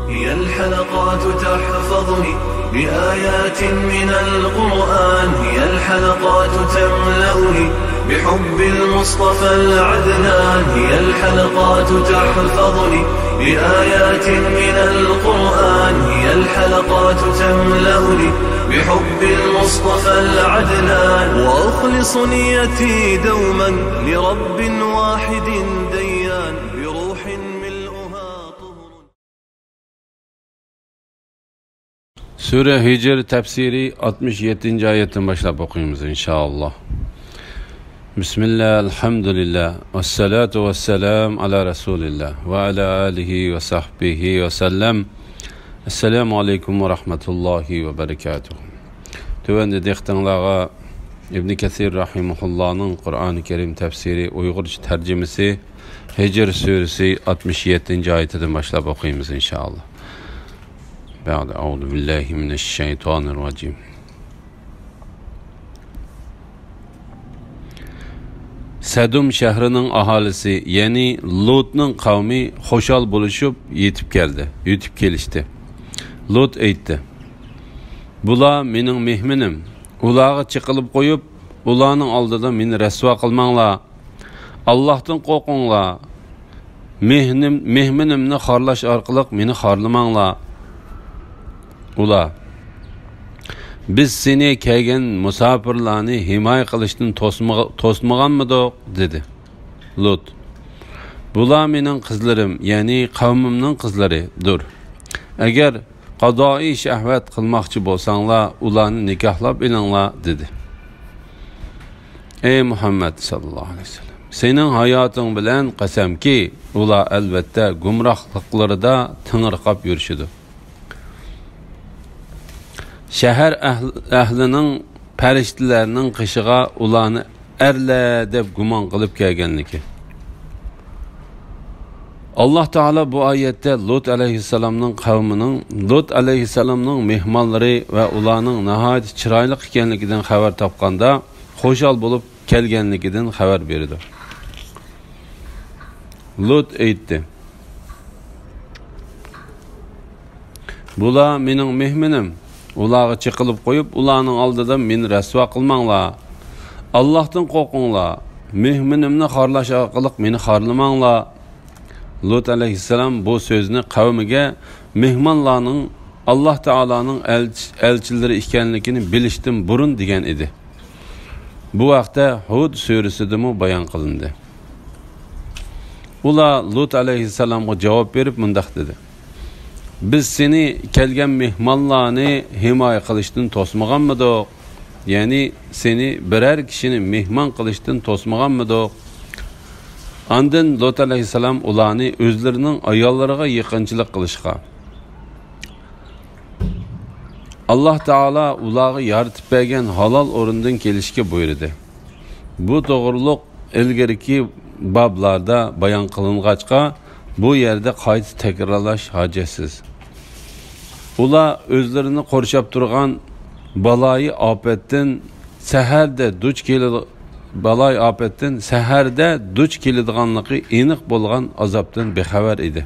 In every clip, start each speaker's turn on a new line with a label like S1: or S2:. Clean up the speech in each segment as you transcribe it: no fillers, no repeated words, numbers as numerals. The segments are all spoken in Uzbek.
S1: هي الحلقات تحفظني بآيات من القرآن، هي الحلقات تملأني بحب المصطفى العدنان، هي الحلقات تحفظني بآيات من القرآن، هي الحلقات تملأني بحب المصطفى العدنان، وأخلص نيتي دوما لرب واحد ديان بروح ملؤها طهر.
S2: Sure Hicr tefsiri 67. ayetten başlayıp okuyumuz inşallah. Bismillah, elhamdülillah, vessalatu vesselam ala Resulillah ve ala alihi ve sahbihi ve sellem. Esselamu aleyküm ve rahmetullahi ve berekatuhu. Tövende dehtanlağa İbn Kesir rahimullah'ın Kur'an-ı Kerim tefsiri Uygurca tercümesi Hicr suresi 67. ayetten başlayıp okuyumuz inşallah. Ba'de euzu billahi mineşşeytanirracim. Sedum şehrinin ahalisi, yani Lut'nun kavmi hoşal buluşup yetip kelişti. Lut eytti: "Bula mening mehminim, ulağı çıkılıp koyup, ulağının aldıda meni resva kılmangla, Allah'tan korkungla, mehminimni harlaş arqılık meni harlamangla. Ula, biz seni kelgen musafirlarni himoya qilishdan to'smaganmidik?" dedi. Lut: "Bular mening qizlarim, ya'ni qavmimning qizlaridir. Agar qadoi shahvat qilmoqchi bo'lsanglar, ularni nikohlab elinglar" dedi. Ey Muhammed sallallahu aleyhi ve sellem, senin hayatın bilan qasamki, ular albatta gumrohliklarida tingirqab yurishidi. Şəhər əhlinin pəriştilərinin qışığa ulanı ərlə deb guman qılıb gəlgənliki. Allah Teala bu ayette Lut aleyhisselamның qavminin, Lut aleyhisselamның mehmanları və ulanın nəhayət çiraylıq ikənlikidən xəbər tapqanda xoşal bulub gəlgənlikidən xəbər verdi. Lut eytdi: "Bula mening mehminim, ulağı çıkılıp koyup, ulağının aldıda meni resva kılmangla, Allah'tan korkungla, mehminimni harlaş arqılık meni harlamangla." Lut aleyhisselam bu sözünü kavmige mehmanlarının Allah Teala'nın elçileri ikenlikini biliştim burun degen idi. Bu vaqtda Hud surasida bayan qilindi. Ula Lut aleyhisselamga cevap verip mundaq dedi: "Biz seni kelgen mehmanlarını himoya qilishdan to'smaganmidik? Yani seni birer kişini mehman qilishdan to'smaganmidik?" Andın Lut aleyhisselam ularni özlerinin ayollariga yaqinchilik qilishga, Allah Teala ularga yaratib bergan halol o'rindan kelishga buyurdi. Bu to'g'riliq ilgariki bablarda bayon qilingancha bu yerde qayta takrorlash hojatsiz. Ular özlerini qorshab turgan baloyi ofatdan saharda duch keladi, baloyi ofatdan saharda duch keladiganligi aniq bo'lgan azobdan bexabar edi.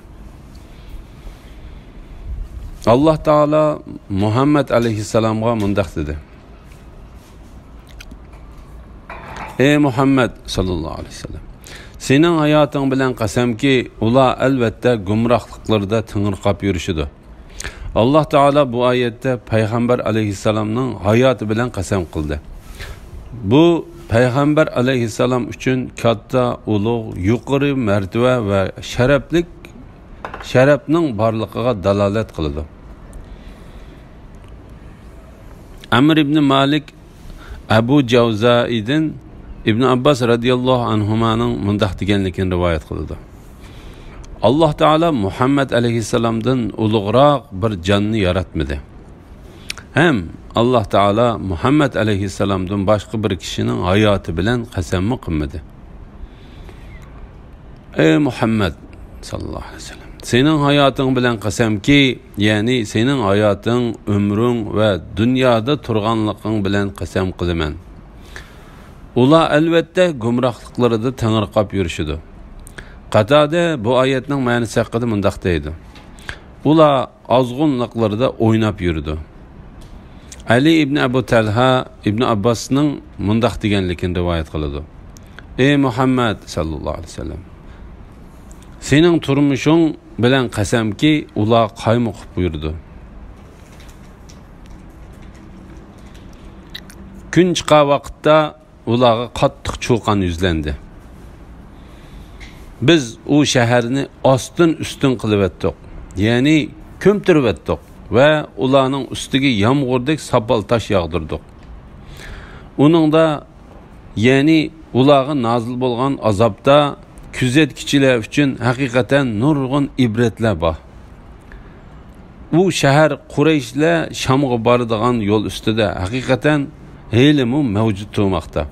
S2: Allah Teala Muhammed aleyhisselamga mundaq dedi: "Ey Muhammed sallallahu aleyhi ve sellem, senin hayatın bilen qasamki, ular albatta gumrohliklarda tingirqab yurishidi." Allah Teala bu ayette Peygamber aleyhisselamның hayatı bilen qasam qildi. Bu Peygamber aleyhisselam üçün katta, ulug', yuqori martaba ve sharafning barligiga dalolat qiladi. Amr ibn Malik Abu Javzaidin İbn Abbas radiyallahu anhumanın mundaq deganligini rivoyat qildi. Allah Teala Muhammed aleyhisselamdan ulug'roq bir jonni yaratmadi. Hem Allah Teala Muhammed aleyhisselamdan başqa bir kişinin hayatı bilen qasammi qilmadi. Ey Muhammed sallallahu aleyhi ve sellem, senin hayatın bilen qasamki, yani senin hayatın, ömrün ve dünyada turganliqing bilen qasam qilaman. Ular albatta gumrohliklarida tangirqab yurishidi. Qatade bu ayetning ma'nosi haqida mundaq deydi: ular azg'unliqlarida o'ynab yurdi. Ali ibn Abu Talha ibn Abbosning mundaq deganligini rivoyat qiladi. Ey Muhammad sallallohu alayhi vasallam, sening turmushing bilan qasamki, ular qaymoqib buyurdi. Kun chiqqan vaqtda ularga qattiq cho'qan yuzlandi. Biz u shaharni ostin ustin qilib etdik, ya'ni ko'mtirib etdik va ularning ustiga yomg'irdak sopol tosh yog'dirdik. Uningda, ya'ni ularga nozil bo'lgan azobda kuzatkichilar uchun haqiqatan nurg'un ibratlar bor. Bu shahar Qurayshlar Shamga boradigan yo'l ustida haqiqatan helimu mavjud turmoqda.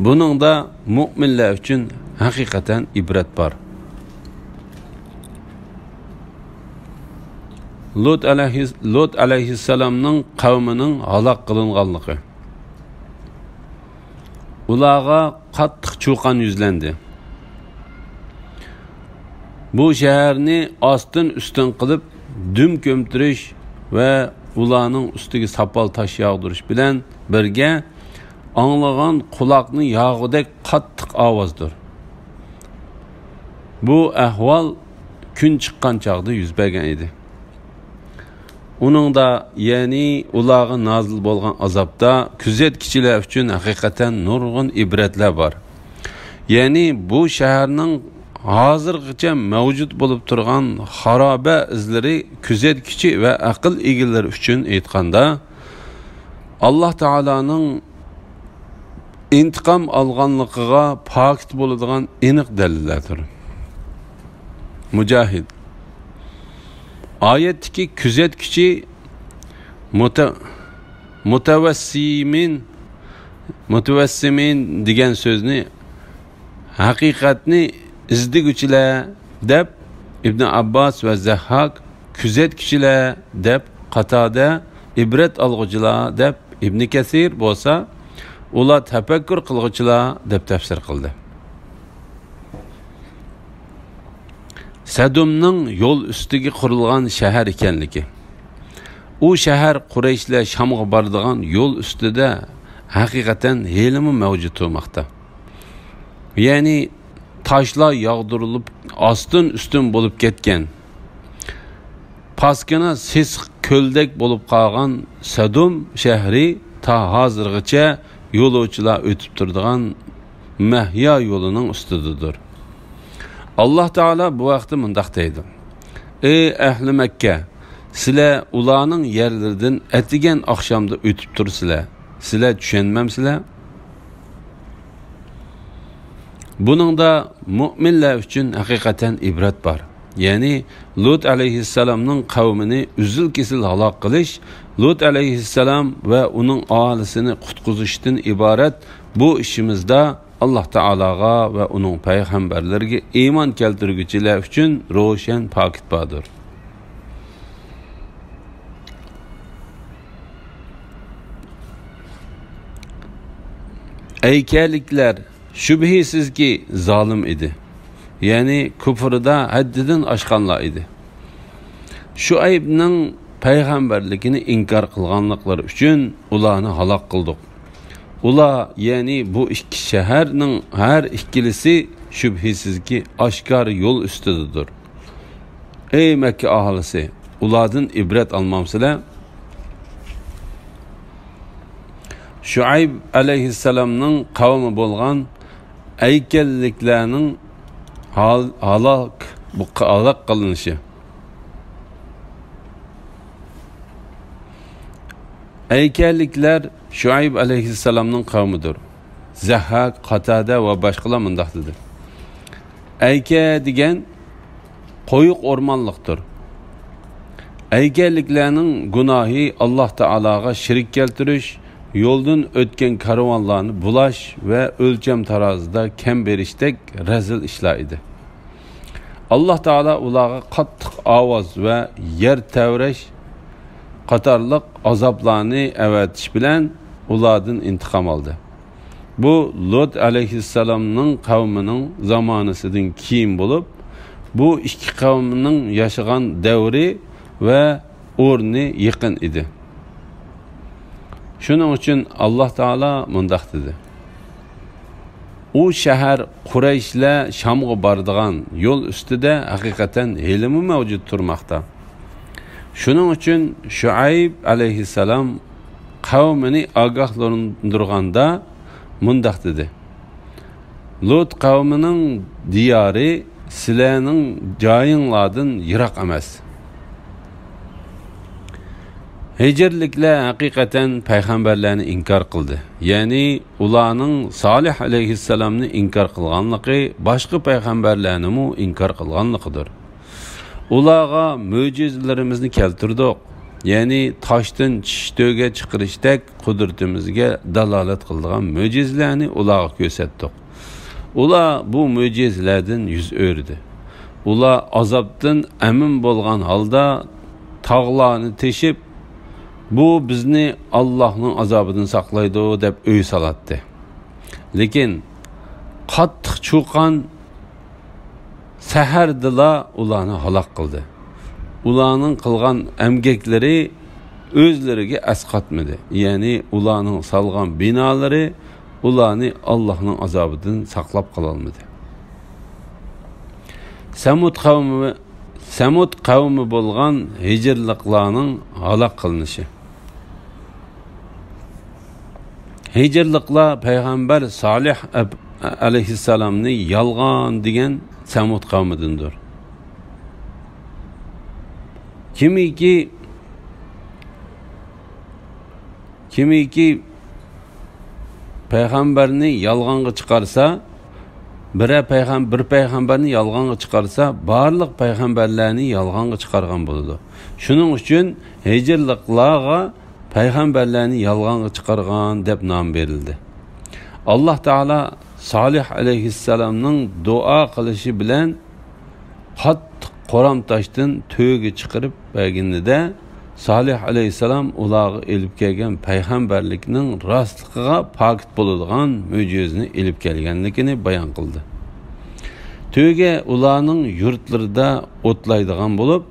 S2: Buningda mu'minlar uchun haqiqatan ibrat bor. Lut alayhissalomning qavmining halok qilinganligi. Ularga qattiq cho'qan yuzlandi. Bu shaharni ostin ustin qilib dum ko'mtirish va ularning ustiga sopol tosh yog'dirish bilan birga anglagan quloqni yog'idek qattiq ovozdir. Bu ahvol kun chiqqan chog'da yuz bergan edi. Uningda, ya'ni ularga nozil bo'lgan azobda kuzatkichilar uchun haqiqatan nurg'un ibratlar bor. Ya'ni bu shaharning hozirgacha mavjud bo'lib turgan xaroba izlari kuzatkichi va aql egalari uchun aytganda Alloh taolaning intiqom olganligiga pokit bo'ladigan aniq dalillardir. Mujohid oyatdagi kuzatkichi mutavassimin degan so'zni haqiqatni izdiguvchilar deb Ibn Abbos va Zahhak, kuzatkichilar deb Qatada, ibrat olg'uchilar deb Ibn Kasir bo'lsa, ular tafakkur qilg'uchilar deb tafsir qildi. Sadumning yo'l ustiga qurilgan shahar ekanligi. U shahar Qurayshlar Shamga boradigan yo'l ustida haqiqatan helimi mavjud turmoqda. Ya'ni toshlar yog'dirilib ostin ustin bo'lib ketgan. Paskina sisiq ko'ldek bo'lib qolgan Sadum shahri ta hozirgacha yo'lovchilar o'tib turadigan Mahya yo'lining ustidadir. Allah Teala bu vaqtda mundaq deydi: Ey ahli Makka, sizlar ularning yerlaridan atigan oqshomda o'tib tursizlar. Sizlar tushunmamsizlar? Buningda mu'minlar uchun haqiqatan ibrat bor. Ya'ni Lut alayhissalomning qavmini uzil-kesil halok qilish, Lut alayhissalom va uning oilasini qutqizishdan iborat bu ishimizda Allah Taalaga va uning payg'ambarlariga iymon keltiruvchilar uchun ro'shan pokit bordir. Aykaliklar shubhisizki zolim edi. Ya'ni kufrida haddidan oshganlar edi. Shuaybning payg'ambarligini inkor qilganliklari uchun ularni halok qildik. Ular, ya'ni bu ikki shaharning har ikkilisi shubhisizki oshkor yo'l ustidadir. Ey Makka aholisi, ulardan ibrat olmamsizlar? Shuayb alayhissalomning qavmi bo'lgan aykalliklarning halok qilinishi. Aykalliklar Shuayb alayhissalomning qavmidir. Zahhak, Qatada va boshqalar mundaq dedi. Ayka degan qo'yiq o'rmonliqdir. Aykalliklarning gunohi Alloh taologa shirik keltirish, yo'ldan o'tgan karvonlarni bulash va o'lcham tarozida kam berishdek razil ishlar edi. Alloh taolo ularga qattiq ovoz va yer tavrash qatorliq azoblarni avatish bilan ulardan intiqom oldi. Bu Lut alayhissalomning qavmining zamonasidan keyin bo'lib, bu ikki qavmning yashagan davri va o'rni yaqin edi. Shuning uchun Alloh taolo mundaq dedi: u shahar Qurayshlar Shamga boradigan yo'l ustida haqiqatan helimi mavjud turmoqda. Shuning uchun Shuayb alayhissalom qavmini ogohlantirganda mundaq dedi: Lut qavmining diyori sizlarning joyinglardan yiroq emas. Hicrliklar haqiqatan payg'ambarlarni inkor qildi. Ya'ni ularning Solih alayhissalomni inkor qilganligi boshqa payg'ambarlarni mu inkor qilganligidir. Ularga mo'jizalarimizni keltirdik. Ya'ni toshdan chishto'ga chiqarishdek qudratimizga dalolat qilgan mo'jizalarni ularga ko'rsatdik. Ular bu mo'jizalardan yuz o'rdi. Ular azobdan amin bo'lgan holda tog'larni teshib, bu bizni Allohning azobidan saqlaydi deb o'y solatdi. Lekin qattiq cho'qan sahardila ularni halok qildi. Ularning qilgan amgaklari o'zlariga asqatmadi. Ya'ni ularning salgan binolari ularni Allohning azobidan saqlab qola olmadi. Samud qavmi bo'lgan hijrliqlarning halok qilinishi. Hicrliqlar payg'ambar Solih alayhissalomni yolg'on degan Samud qavmidandir. Kimiki payg'ambarni yolg'onga chiqarsa, bir payg'ambarni yolg'onga chiqarsa, barliq payg'ambarlarni yolg'onga chiqargan bo'ladi. Shuning uchun hijrliqlarga payg'ambarlarni yolg'onga chiqargan deb nom berildi. Alloh taolo Solih alayhissalomning duo qilishi bilan qattiq qoram toshdan to'yga chiqarib berganida Solih alayhissalom ularga elib kelgan payg'ambarlikning rostligiga pokit bo'ladigan mo'jizani elib kelganligini bayon qildi. To'yga ularning yurtlarida o'tlaydigan bo'lib,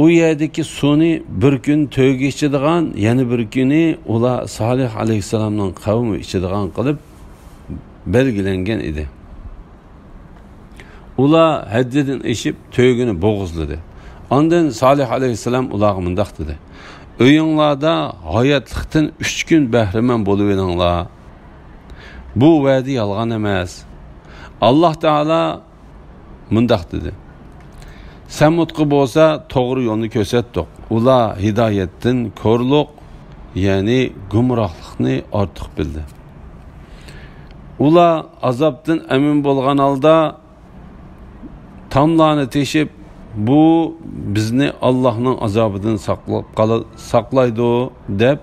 S2: u yerdagi suvni bir kun to'yga ichadigan, yana bir kuni ular Solih alayhissalomning qavmi ichadigan qilib belgilangan edi. Ular haddidan eshib to'ygini bo'g'izladi. Ondan Solih alayhissalom ularga mundaq dedi: "O'yinglarda hayotlikdan 3 kun bahramand bo'lib edinglar. Bu va'da yolg'on emas." Alloh taolo mundaq dedi: "Samudga bo'lsa to'g'ri yo'lni ko'rsatdik. Ular hidoyatdan ko'rliq, ya'ni gumrohlikni ortiq bildi. Ular azobdan amin bo'lgan holda tomlarni teshib, bu bizni Allohning azobidan saqlaydi deb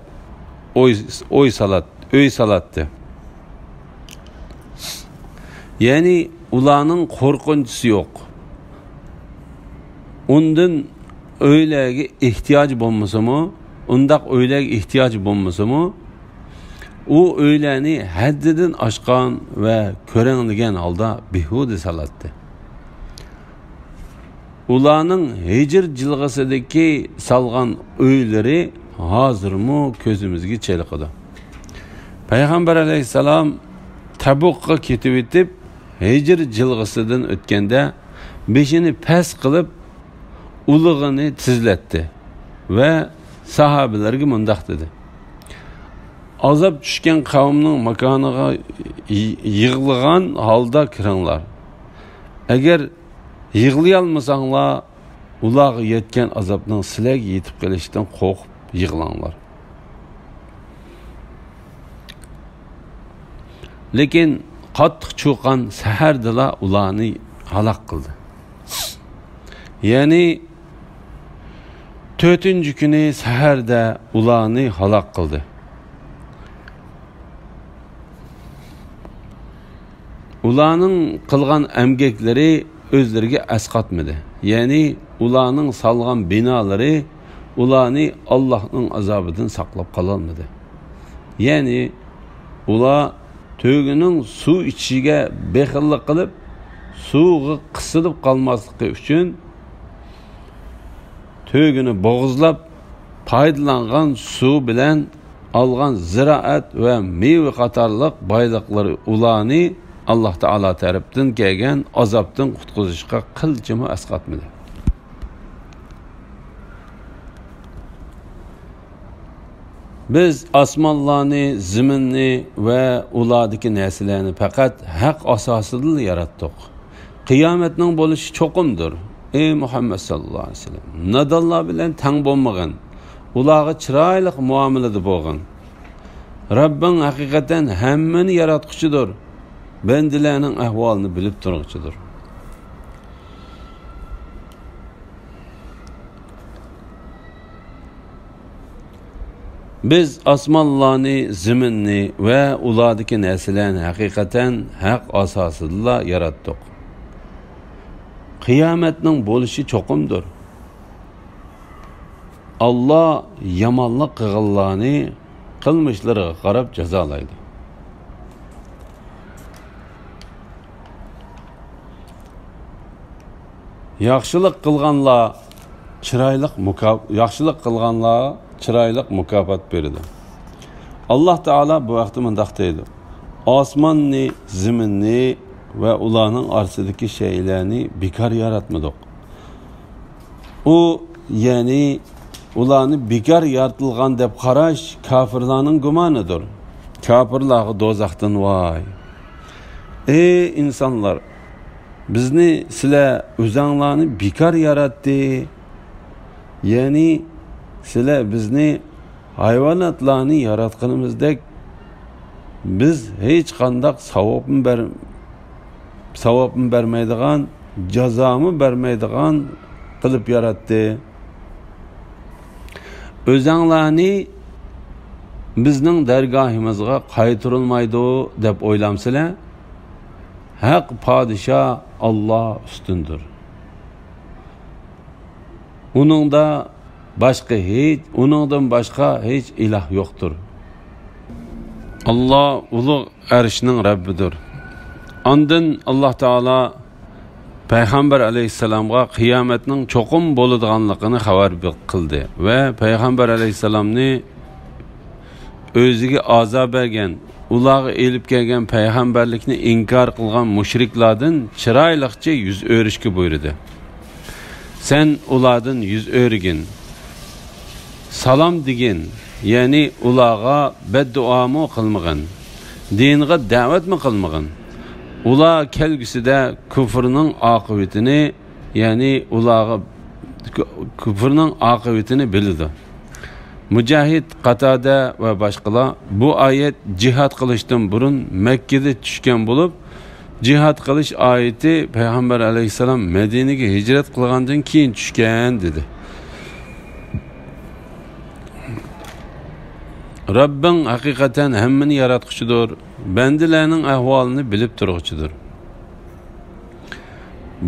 S2: o'y salatdi. Ya'ni ularning qo'rqinchisi yo'q. Undan o'ylarga ehtiyoj bo'lmasa-mu, undaq o'ylarga ehtiyoj bo'lmasa-mu, u o'ylarni haddidan oshgan va ko'ranligan holda behuda salatdi. Ularning hijr jilg'asidagi salgan o'ylari hozirmi ko'zimizga cheliqadi. Payg'ambar alayhissalom Tabukka ketib etib, hijr jilg'asidan o'tganda beshini past qilib ulug'ini tizlatdi va sahobalarga mundaq dedi: "Azob tushgan qavmning makoniga yig'ilgan holda kiringlar. Agar yig'lay olmasanglar, ularga yetgan azobning sizlarga yetib kelishidan qo'rqib yig'langlar." Lekin qattiq cho'qan sahardila ularni halok qildi. Ya'ni 4-kuni saharda ularni halok qildi. Ularning qilgan amgaklari o'zlariga asqatmadi. Ya'ni ularning salgan binolari ularni Allohning azobidan saqlab qola olmadi. Ya'ni ular to'ygining suv ichishiga bexillik qilib, suvi qisilib qolmasligi uchun tugini bo'g'izlab foydalangan suv bilan algan ziraat ve meyve qatarlıq baylıqları ularni Allah Taala tarafından kelgan azapdan qutqizishga qilchimi asqatmadi. Biz osmonlarni, zaminni ve ulardagi narsalarni faqat haq asosida yaratdik. Qiyomatning bo'lishi cho'qimdir. Ey Muhammad sallallohu alayhi vasallam, nadallar bilan tang bo'lmagan, ularga chiroyli muomalada bo'lgan. Rabbing haqiqatan hammani yaratquchidir. Bendilarning ahvolini bilib turuvchidir. Biz osmonlarni, zaminni ve ulardagi narsalarni haqiqatan haq asosida yaratdik. Qiyomatning bo'lishi cho'qimdir. Allah yomonlik qilganlarni qilmishlariga qarab jazolaydi. Yaxshilik qilganlar chiroyli mukofot beradi. Alloh Taala bu vaqtda mundaq deydi: "Osmonni, zaminni ve ularning orasidagi shaylarni bekor yaratmadik." U ya'ni ularni bekor yaratilgan deb qarash kofirlarning gumonidir. Kofirlarga do'zaxdan voy. Ey insonlar, bizni sizlar o'zinglarni bekor yaratdi. Ya'ni sizlar bizni hayvonotlarni yaratganimizdek biz hech qanday savobni bermaydigan, jazomi bermaydigan qilib yaratdi. O'zinglarni bizning dargohimizga qaytarilmaydi deb o'ylamsizlar? Haq podshoh Allah üstündür. Onundan başka hiç ilah yoktur. Allah ulug' arshning Rabbidir. Ondan Allah Taala Peygamber aleyhisselamga qiyomatning cho'qim bo'ladiganligini xabar qildi ve Peygamber aleyhisselamni o'ziga azob bergan, ularga elib kelgan payg'ambarlikni inkor qilgan mushriklardan chiroyliqcha yuz o'rishga buyurdi. Sen ulardan yuz o'rgin, salom degin, ya'ni ularga bedduomu qilmag'in, dinga da'vatmi qilmag'in. Ular kelgusida kufrning oqibatini, ya'ni ularga kufrning oqibatini bildi. Mücahid, Qatada ve başkalar bu ayet cihad qilishdan burun Mekke'de tushgan bo'lib, cihad qilish ayeti Peygamber aleyhisselam Medine'ga hicret qilgandan keyin tushgan dedi. Rabbing haqiqatan hammani yaratquchidir, bandalarning ahvolini bilib turuvchidir.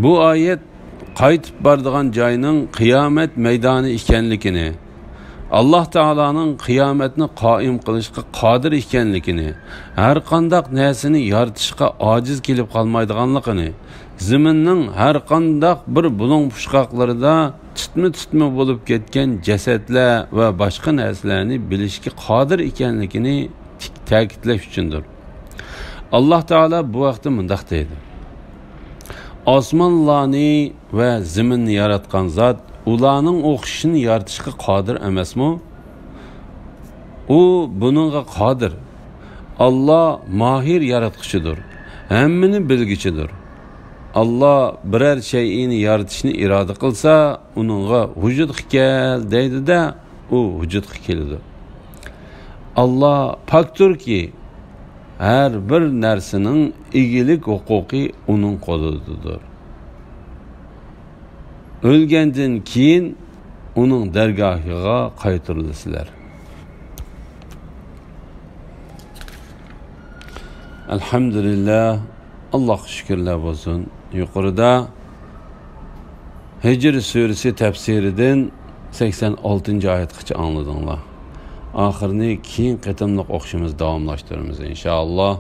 S2: Bu ayet qaytib boradigan joyning qiyomat maydoni ekanligini, Allah Taala'nın kıyametini qaim qilishga qodir ekanligini, har qandaq narsani yaratishga ojiz kelib qolmaydiganligini, zaminning har qandaq bir bulung pushqoqlarida tutma bo'lib ketgan jasadlar va boshqa narsalarni bilishga qodir ekanligini ta'kidlash uchundir. Allah Taala bu vaqtda mundaq deydi: Osmonlarni va zaminni yaratgan zot ularning o'qishini yaratishga qodir emasmi? U buningga qodir. Allah mahir yaratquchidir, hammani bilgichidir. Allah biror shayni yaratishni iroda qilsa, uningga vujudga kel deydi-da, u vujudga keladi. Allah pokdirki, har bir narsaning egilik huquqi uning qo'lidadir. Ölgenden keyin onun dergahıga qaytırılısılar. Elhamdülillah, Allah şükürler olsun. Yukarıda Hicr suresi tefsiriden 86. ayetgacha anladыңlar. Axirini keyin qatimliq o'qishimiz davomlashtiramiz inshaalloh.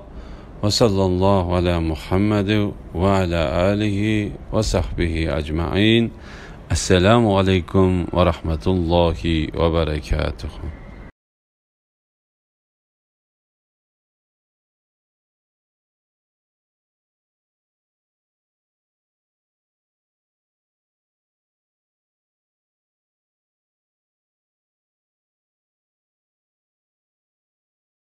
S2: ve sallallahu ala Muhammed ve ala alihi ve sahbihi ecmaîn. Esselamu aleyküm ve rahmetullahi ve berekatuhu.